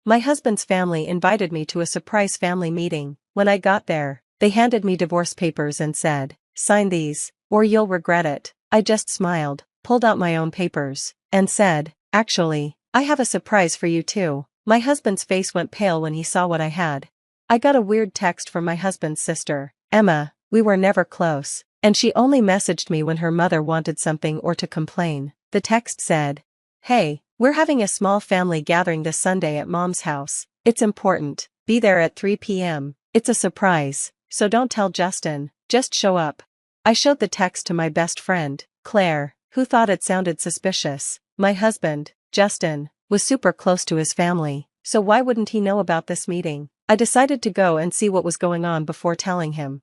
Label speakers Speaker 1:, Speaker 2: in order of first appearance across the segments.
Speaker 1: My husband's family invited me to a surprise family meeting. When I got there, they handed me divorce papers and said, "Sign these, or you'll regret it." I just smiled, pulled out my own papers, and said, "Actually, I have a surprise for you too." My husband's face went pale when he saw what I had. I got a weird text from my husband's sister, Emma. We were never close, and she only messaged me when her mother wanted something or to complain. The text said, "Hey, we're having a small family gathering this Sunday at Mom's house. It's important. Be there at 3 p.m. It's a surprise, so don't tell Justin, just show up." I showed the text to my best friend, Claire, who thought it sounded suspicious. My husband, Justin, was super close to his family, so why wouldn't he know about this meeting? I decided to go and see what was going on before telling him.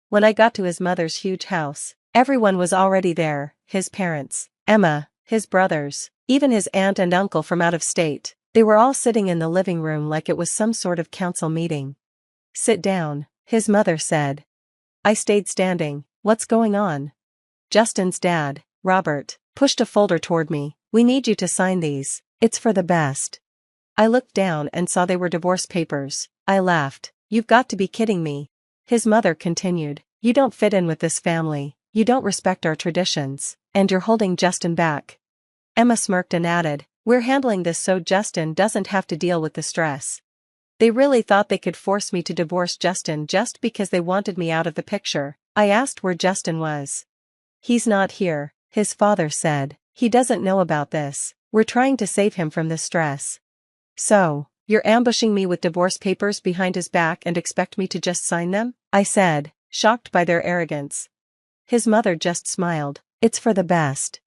Speaker 1: When I got to his mother's huge house, everyone was already there: his parents, Emma, his brothers, even his aunt and uncle from out of state. They were all sitting in the living room like it was some sort of council meeting. "Sit down," his mother said. I stayed standing. "What's going on?" Justin's dad, Robert, pushed a folder toward me. "We need you to sign these. It's for the best." I looked down and saw they were divorce papers. I laughed. "You've got to be kidding me." His mother continued, "You don't fit in with this family, you don't respect our traditions, and you're holding Justin back." Emma smirked and added, "We're handling this so Justin doesn't have to deal with the stress." They really thought they could force me to divorce Justin just because they wanted me out of the picture. I asked where Justin was. "He's not here," his father said. "He doesn't know about this. We're trying to save him from this stress." "So, you're ambushing me with divorce papers behind his back and expect me to just sign them?" I said, shocked by their arrogance. His mother just smiled. "It's for the best."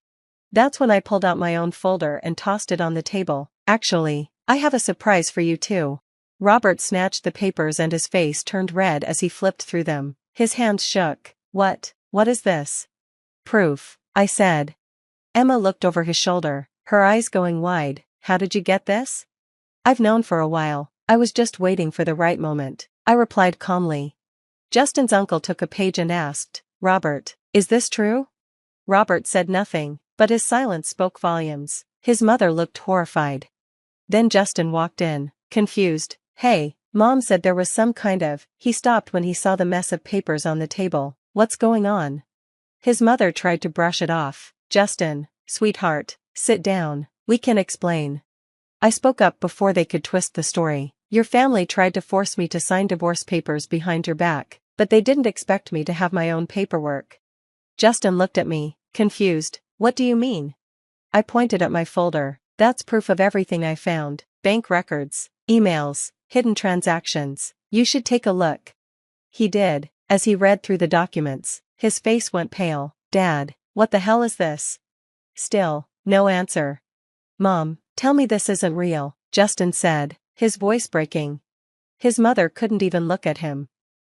Speaker 1: That's when I pulled out my own folder and tossed it on the table. "Actually, I have a surprise for you too." Robert snatched the papers and his face turned red as he flipped through them. His hands shook. What is this?" "Proof," I said. Emma looked over his shoulder, her eyes going wide. "How did you get this?" "I've known for a while. I was just waiting for the right moment," I replied calmly. Justin's uncle took a page and asked, "Robert, is this true?" Robert said nothing, but his silence spoke volumes. His mother looked horrified. Then Justin walked in, confused. "Hey, Mom said there was some kind of..." He stopped when he saw the mess of papers on the table. "What's going on?" His mother tried to brush it off. "Justin, sweetheart, sit down, we can explain." I spoke up before they could twist the story. "Your family tried to force me to sign divorce papers behind your back, but they didn't expect me to have my own paperwork." Justin looked at me, confused. "What do you mean?" I pointed at my folder. "That's proof of everything I found. Bank records, emails, hidden transactions. You should take a look." He did. As he read through the documents, his face went pale. "Dad, what the hell is this?" Still, no answer. "Mom, tell me this isn't real," Justin said, his voice breaking. His mother couldn't even look at him.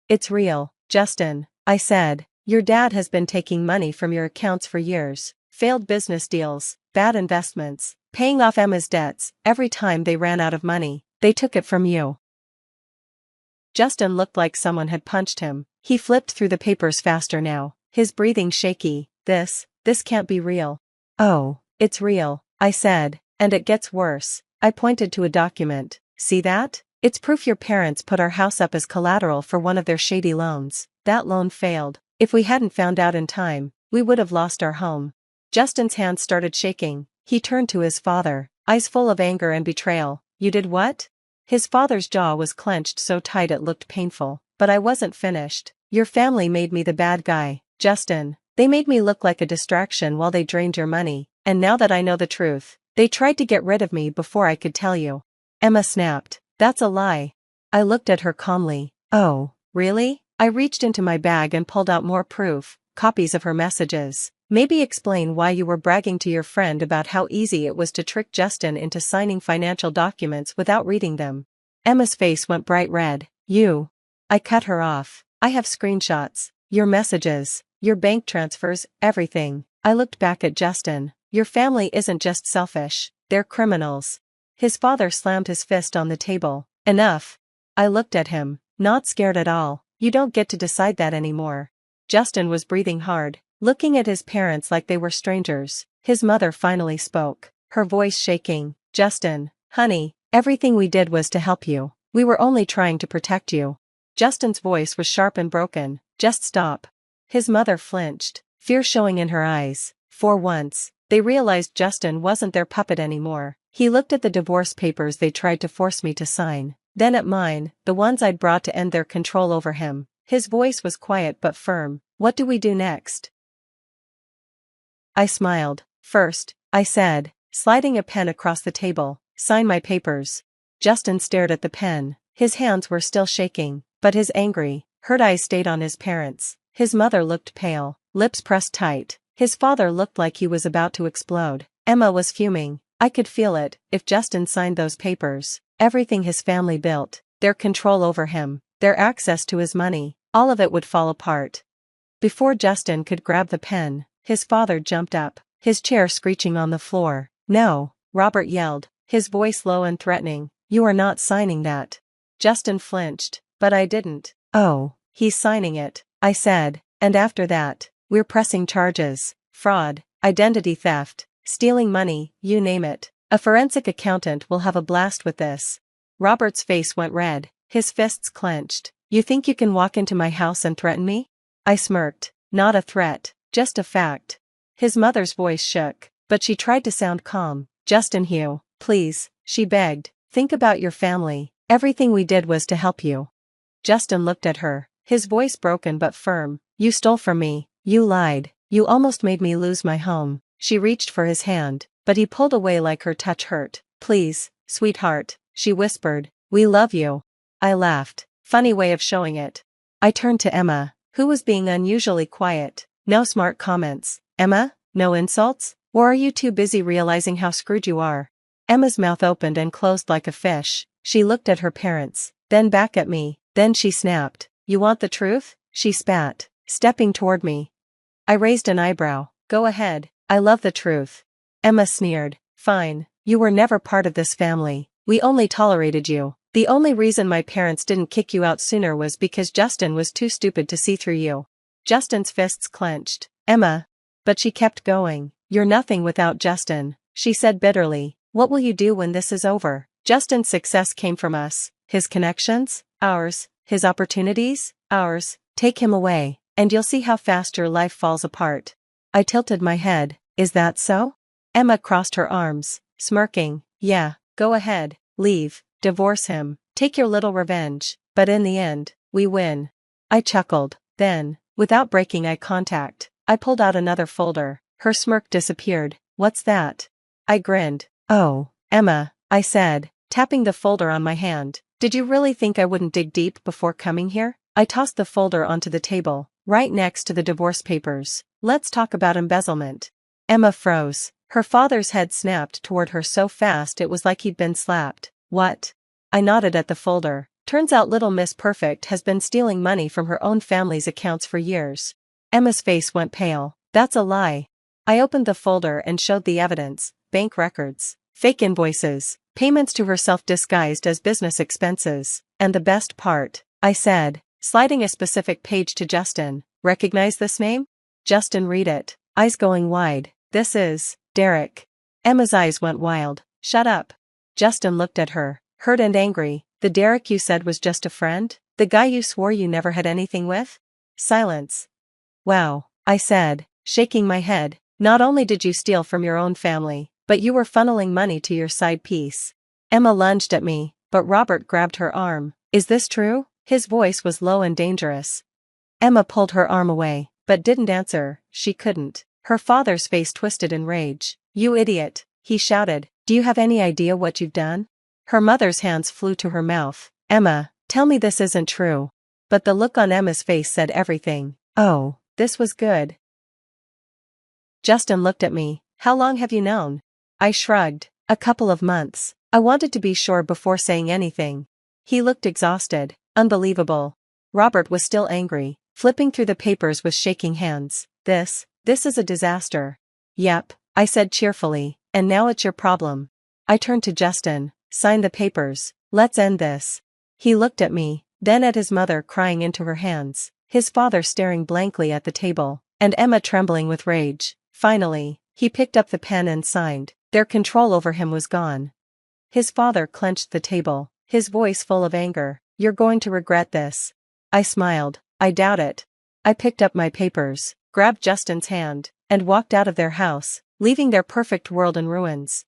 Speaker 1: "It's real, Justin," I said. "Your dad has been taking money from your accounts for years. Failed business deals, bad investments, paying off Emma's debts. Every time they ran out of money, they took it from you." Justin looked like someone had punched him. He flipped through the papers faster now, his breathing shaky. This can't be real." "Oh, it's real," I said, "and it gets worse." I pointed to a document. "See that? It's proof your parents put our house up as collateral for one of their shady loans. That loan failed. If we hadn't found out in time, we would have lost our home." Justin's hands started shaking. He turned to his father, eyes full of anger and betrayal. "You did what?" His father's jaw was clenched so tight it looked painful. But I wasn't finished. "Your family made me the bad guy, Justin. They made me look like a distraction while they drained your money, and now that I know the truth, they tried to get rid of me before I could tell you." Emma snapped. "That's a lie." I looked at her calmly. "Oh, really?" I reached into my bag and pulled out more proof, copies of her messages. "Maybe explain why you were bragging to your friend about how easy it was to trick Justin into signing financial documents without reading them." Emma's face went bright red. "You." I cut her off. "I have screenshots, your messages, your bank transfers, everything." I looked back at Justin. "Your family isn't just selfish, they're criminals." His father slammed his fist on the table. "Enough." I looked at him, not scared at all. "You don't get to decide that anymore." Justin was breathing hard, looking at his parents like they were strangers. His mother finally spoke, her voice shaking. "Justin, honey, Everything we did was to help you. We were only trying to protect you. Justin's voice was sharp and broken. Just stop. His mother flinched, fear showing in her eyes. For once, they realized Justin wasn't their puppet anymore. He looked at the divorce papers they tried to force me to sign, then at mine, the ones I'd brought to end their control over him. His voice was quiet but firm. What do we do next? I smiled. First, I said, sliding a pen across the table, sign my papers. Justin stared at the pen. His hands were still shaking, but his angry, hurt eyes stayed on his parents. His mother looked pale, lips pressed tight. His father looked like he was about to explode. Emma was fuming. I could feel it. If Justin signed those papers, everything his family built, their control over him, their access to his money, all of it would fall apart. Before Justin could grab the pen, his father jumped up, his chair screeching on the floor. No, Robert yelled, his voice low and threatening. You are not signing that. Justin flinched, but I didn't. Oh, he's signing it, I said, and after that, we're pressing charges, fraud, identity theft, stealing money, you name it. A forensic accountant will have a blast with this. Robert's face went red, his fists clenched. You think you can walk into my house and threaten me? I smirked. Not a threat, just a fact. His mother's voice shook, but she tried to sound calm. Justin Hugh, please, she begged, think about your family. Everything we did was to help you. Justin looked at her, his voice broken but firm. You stole from me, you lied, you almost made me lose my home. She reached for his hand, but he pulled away like her touch hurt. Please, sweetheart, she whispered, we love you. I laughed. Funny way of showing it. I turned to Emma, who was being unusually quiet. No smart comments. Emma, no insults? Or are you too busy realizing how screwed you are? Emma's mouth opened and closed like a fish. She looked at her parents, then back at me, then she snapped. You want the truth? She spat, stepping toward me. I raised an eyebrow. Go ahead, I love the truth. Emma sneered. Fine, you were never part of this family. We only tolerated you. The only reason my parents didn't kick you out sooner was because Justin was too stupid to see through you. Justin's fists clenched. Emma. But she kept going. You're nothing without Justin, she said bitterly. What will you do when this is over? Justin's success came from us. His connections? Ours. His opportunities? Ours. Take him away, and you'll see how fast your life falls apart. I tilted my head. Is that so? Emma crossed her arms, smirking. Yeah, go ahead, leave, divorce him, take your little revenge, but in the end, we win. I chuckled. Then, without breaking eye contact, I pulled out another folder. Her smirk disappeared. What's that? I grinned. Oh, Emma, I said, tapping the folder on my hand. Did you really think I wouldn't dig deep before coming here? I tossed the folder onto the table, right next to the divorce papers. Let's talk about embezzlement. Emma froze. Her father's head snapped toward her so fast it was like he'd been slapped. What? I nodded at the folder. Turns out little Miss Perfect has been stealing money from her own family's accounts for years. Emma's face went pale. That's a lie. I opened the folder and showed the evidence. Bank records, fake invoices, payments to herself disguised as business expenses. And the best part, I said, sliding a specific page to Justin. Recognize this name? Justin read it, eyes going wide. This is Derek. Emma's eyes went wild. Shut up. Justin looked at her, hurt and angry. The Derek you said was just a friend? The guy you swore you never had anything with? Silence. Wow, I said, shaking my head. Not only did you steal from your own family, but you were funneling money to your side piece. Emma lunged at me, but Robert grabbed her arm. Is this true? His voice was low and dangerous. Emma pulled her arm away, but didn't answer. She couldn't. Her father's face twisted in rage. You idiot, he shouted. Do you have any idea what you've done? Her mother's hands flew to her mouth. Emma, tell me this isn't true. But the look on Emma's face said everything. Oh, this was good. Justin looked at me. How long have you known? I shrugged. A couple of months. I wanted to be sure before saying anything. He looked exhausted. Unbelievable. Robert was still angry, flipping through the papers with shaking hands. This is a disaster. Yep, I said cheerfully, and now it's your problem. I turned to Justin. Sign the papers. Let's end this. He looked at me, then at his mother crying into her hands, his father staring blankly at the table, and Emma trembling with rage. Finally, he picked up the pen and signed. Their control over him was gone. His father clenched the table, his voice full of anger. "You're going to regret this." I smiled. "I doubt it." I picked up my papers, grabbed Justin's hand, and walked out of their house, leaving their perfect world in ruins.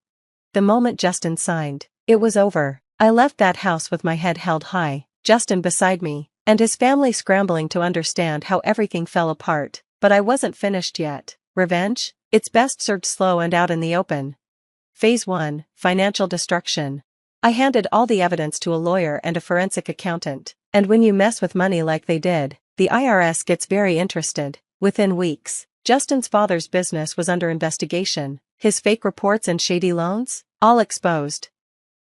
Speaker 1: The moment Justin signed, it was over. I left that house with my head held high, Justin beside me, and his family scrambling to understand how everything fell apart. But I wasn't finished yet. Revenge? It's best served slow and out in the open. Phase 1, Financial Destruction. I handed all the evidence to a lawyer and a forensic accountant, and when you mess with money like they did, the IRS gets very interested. Within weeks, Justin's father's business was under investigation, his fake reports and shady loans, all exposed.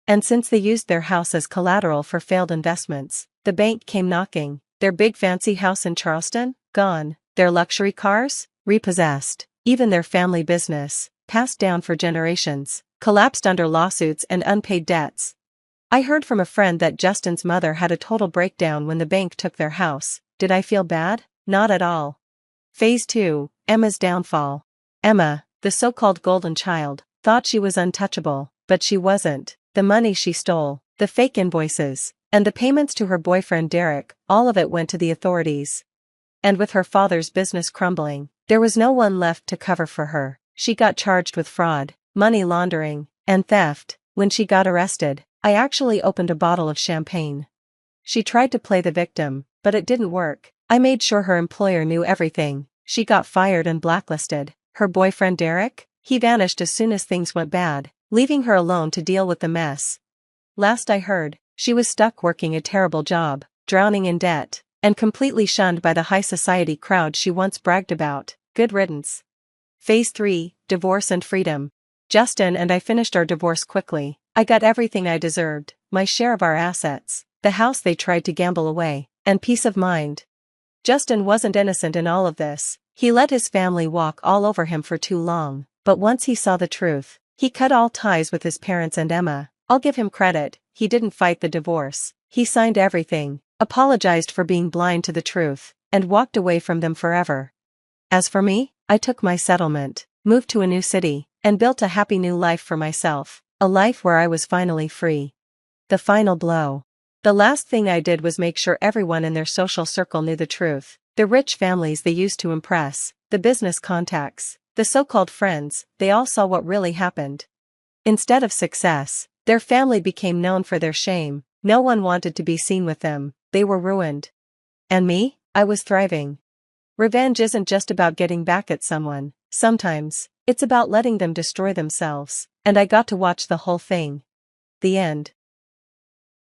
Speaker 1: And since they used their house as collateral for failed investments, the bank came knocking. Their big fancy house in Charleston? Gone. Their luxury cars? Repossessed. Even their family business, passed down for generations, collapsed under lawsuits and unpaid debts. I heard from a friend that Justin's mother had a total breakdown when the bank took their house. Did I feel bad? Not at all. Phase 2, Emma's downfall. Emma, the so-called golden child, thought she was untouchable, but she wasn't. The money she stole, the fake invoices, and the payments to her boyfriend Derek, all of it went to the authorities. And with her father's business crumbling, there was no one left to cover for her. She got charged with fraud, money laundering, and theft. When she got arrested, I actually opened a bottle of champagne. She tried to play the victim, but it didn't work. I made sure her employer knew everything. She got fired and blacklisted. Her boyfriend Derek? He vanished as soon as things went bad, leaving her alone to deal with the mess. Last I heard, she was stuck working a terrible job, drowning in debt, and completely shunned by the high society crowd she once bragged about. Good riddance. Phase 3, Divorce and Freedom. Justin and I finished our divorce quickly. I got everything I deserved, my share of our assets, the house they tried to gamble away, and peace of mind. Justin wasn't innocent in all of this. He let his family walk all over him for too long, but once he saw the truth, he cut all ties with his parents and Emma. I'll give him credit, he didn't fight the divorce. He signed everything, apologized for being blind to the truth, and walked away from them forever. As for me, I took my settlement, moved to a new city, and built a happy new life for myself, a life where I was finally free. The final blow. The last thing I did was make sure everyone in their social circle knew the truth. The rich families they used to impress, the business contacts, the so-called friends, they all saw what really happened. Instead of success, their family became known for their shame. No one wanted to be seen with them. They were ruined. And me? I was thriving. Revenge isn't just about getting back at someone. Sometimes, it's about letting them destroy themselves. And I got to watch the whole thing. The end.